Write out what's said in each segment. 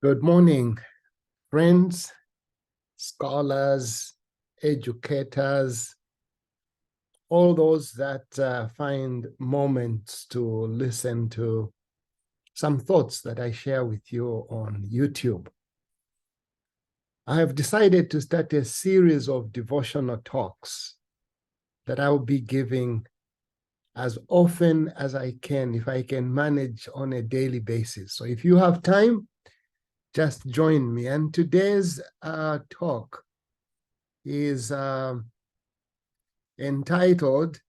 Good morning, friends, scholars, educators, all those that find moments to listen to some thoughts that I share with you on YouTube. I have decided to start a series of devotional talks that I will be giving as often as I can, if I can manage on a daily basis. So if you have time, just join me. And today's talk is entitled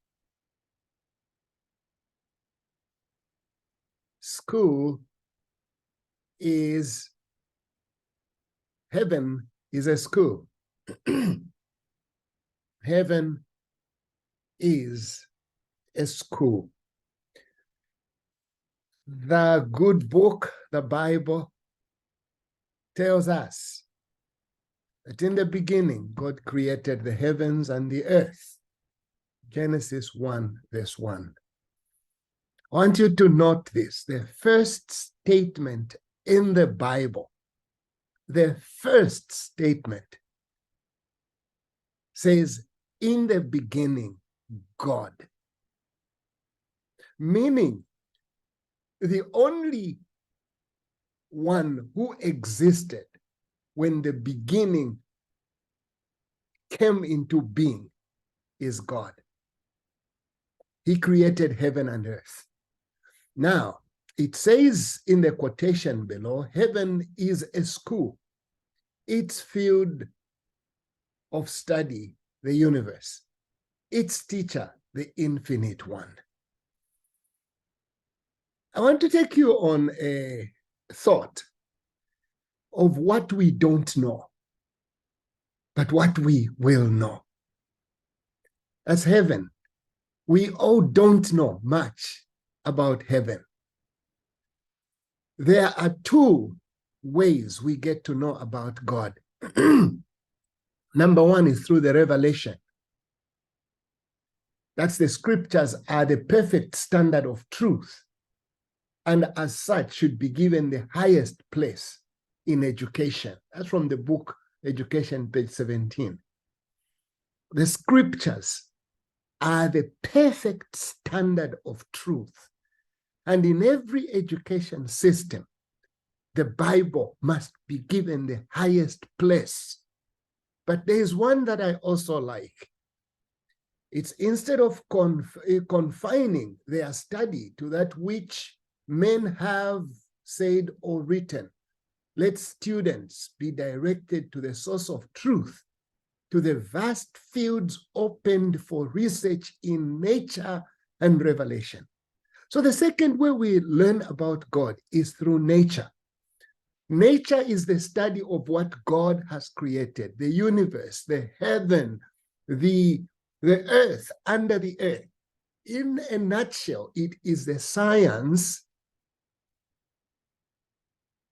School is Heaven is a School. Heaven is a school. The good book, the Bible, tells us that in the beginning, God created the heavens and the earth. Genesis 1, verse 1. I want you to note this. The first statement in the Bible, the first statement says, in the beginning, God. Meaning, the only one who existed when the beginning came into being is God. He created heaven and earth. Now, it says in the quotation below, heaven is a school. Its field of study, the universe. Its teacher, the infinite one. I want to take you on a thought of what we don't know, but what we will know. As heaven, we all don't know much about heaven. There are two ways we get to know about God. Number one is through the revelation. That's the scriptures are the perfect standard of truth, and as such should be given the highest place in education. That's from the book Education, page 17. The scriptures are the perfect standard of truth. And in every education system, the Bible must be given the highest place. But there is one that I also like. It's instead of confining their study to that which men have said or written, let students be directed to the source of truth, to the vast fields opened for research in nature and revelation. So the second way we learn about God is through nature. Nature is the study of what God has created, the universe, the heaven, the earth, under the earth. In a nutshell, it is the science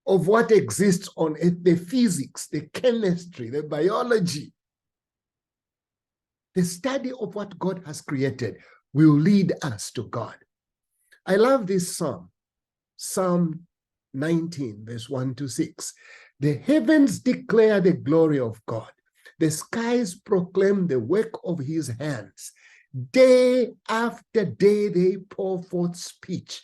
of what exists on earth, the physics, the chemistry, the biology. The study of what God has created will lead us to God. I love this psalm, Psalm 19, verse 1 to 6. The heavens declare the glory of God. The skies proclaim the work of his hands. Day after day they pour forth speech.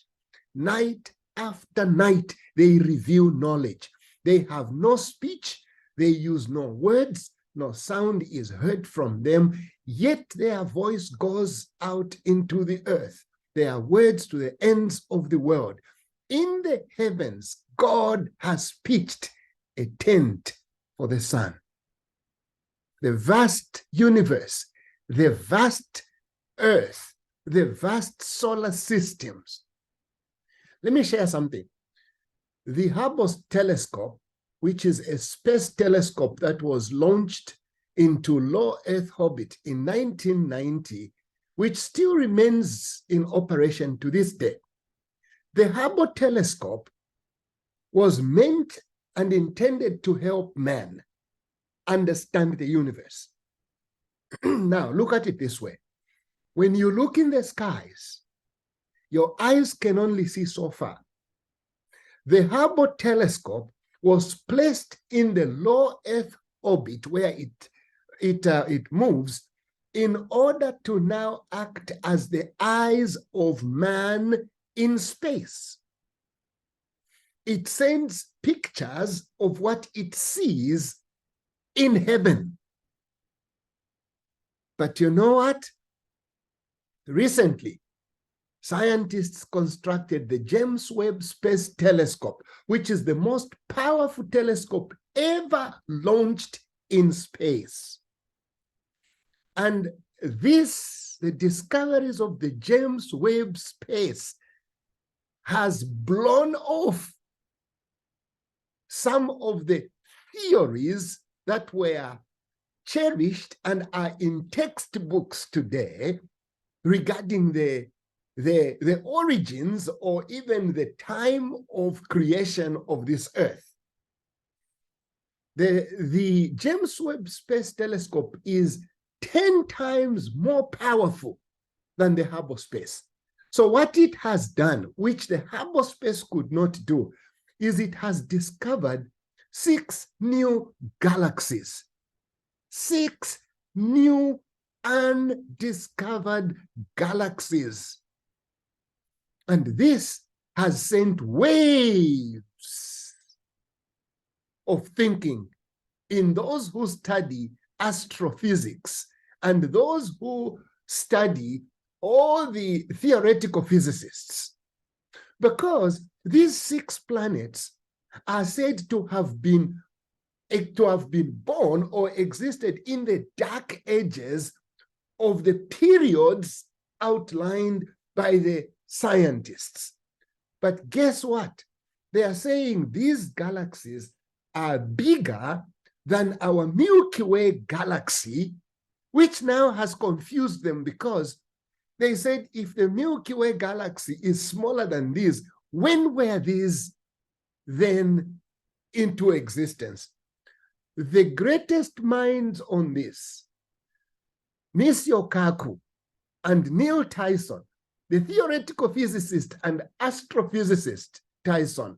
Night after night they reveal knowledge. They have no speech, they use no words, no sound is heard from them, yet their voice goes out into the earth. Their words to the ends of the world. In the heavens, God has pitched a tent for the sun. The vast universe, the vast earth, the vast solar systems. Let me share something. The Hubble telescope, which is a space telescope that was launched into low Earth orbit in 1990, which still remains in operation to this day. The Hubble telescope was meant and intended to help man understand the universe. Now, look at it this way. When you look in the skies, your eyes can only see so far. The Hubble telescope was placed in the low Earth orbit where it moves in order to now act as the eyes of man in space. It sends pictures of what it sees in heaven. But you know what? Recently, scientists constructed the James Webb Space Telescope, which is the most powerful telescope ever launched in space. And the discoveries of the James Webb Space has blown off some of the theories that were cherished and are in textbooks today regarding the origins or even the time of creation of this earth. The James Webb Space Telescope is 10 times more powerful than the Hubble space. So what it has done, which the Hubble space could not do, is it has discovered 6 new galaxies, 6 new undiscovered galaxies. And this has sent waves of thinking in those who study astrophysics and those who study all the theoretical physicists, because these 6 planets are said to have been born or existed in the dark ages of the periods outlined by the scientists. But guess what? They are saying these galaxies are bigger than our Milky Way galaxy, which now has confused them, because they said if the Milky Way galaxy is smaller than these, when were these then into existence? The greatest minds on this, Michio Kaku and Neil Tyson, the theoretical physicist and astrophysicist Tyson,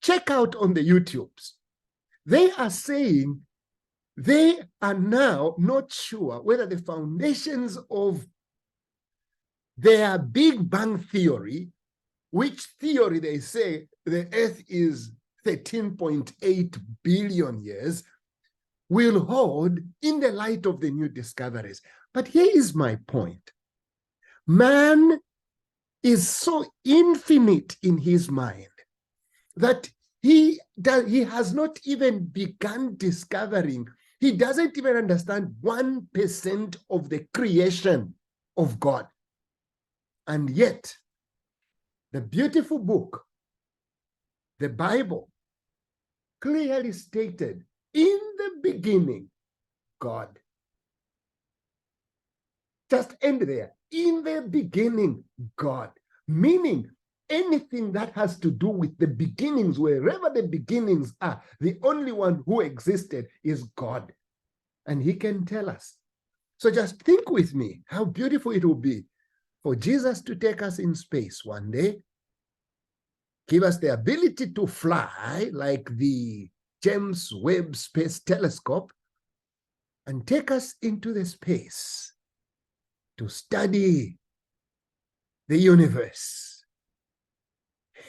check out on the YouTubes. They are saying they are now not sure whether the foundations of their Big Bang theory, which theory they say the Earth is 13.8 billion years, will hold in the light of the new discoveries. But here is my point. Man is so infinite in his mind that he has not even begun discovering. He doesn't even understand 1% of the creation of God. And yet, the beautiful book, the Bible, clearly stated, in the beginning, God. Just end there. In the beginning, God. Meaning, anything that has to do with the beginnings, wherever the beginnings are, the only one who existed is God. And he can tell us. So just think with me how beautiful it will be for Jesus to take us in space one day, give us the ability to fly like the James Webb Space Telescope, and take us into the space to study the universe.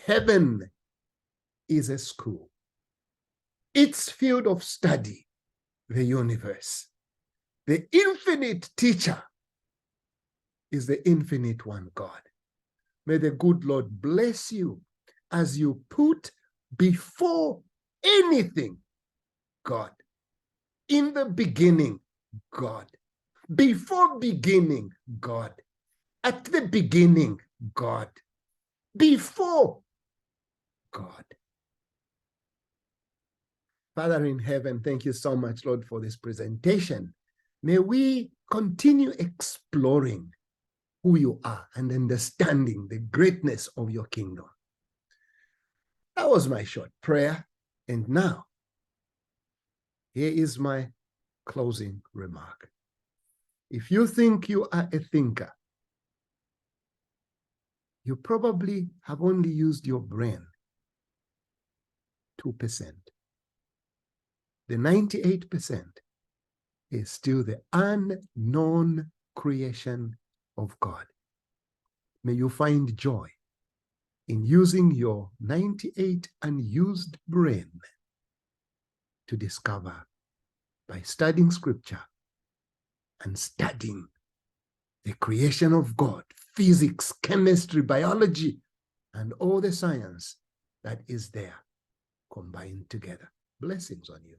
Heaven is a school. Its field of study, the universe. The infinite teacher is the infinite one, God. May the good Lord bless you as you put before anything, God. In the beginning, God. Before beginning, God. At the beginning, God. Before, God. Father in heaven, thank you so much, Lord, for this presentation. May we continue exploring who you are and understanding the greatness of your kingdom. That was my short prayer. And now, here is my closing remark. If you think you are a thinker, you probably have only used your brain 2%. The 98% is still the unknown creation of God. May you find joy in using your 98 unused brain to discover, by studying scripture and studying the creation of God, physics, chemistry, biology, and all the science that is there combined together. Blessings on you.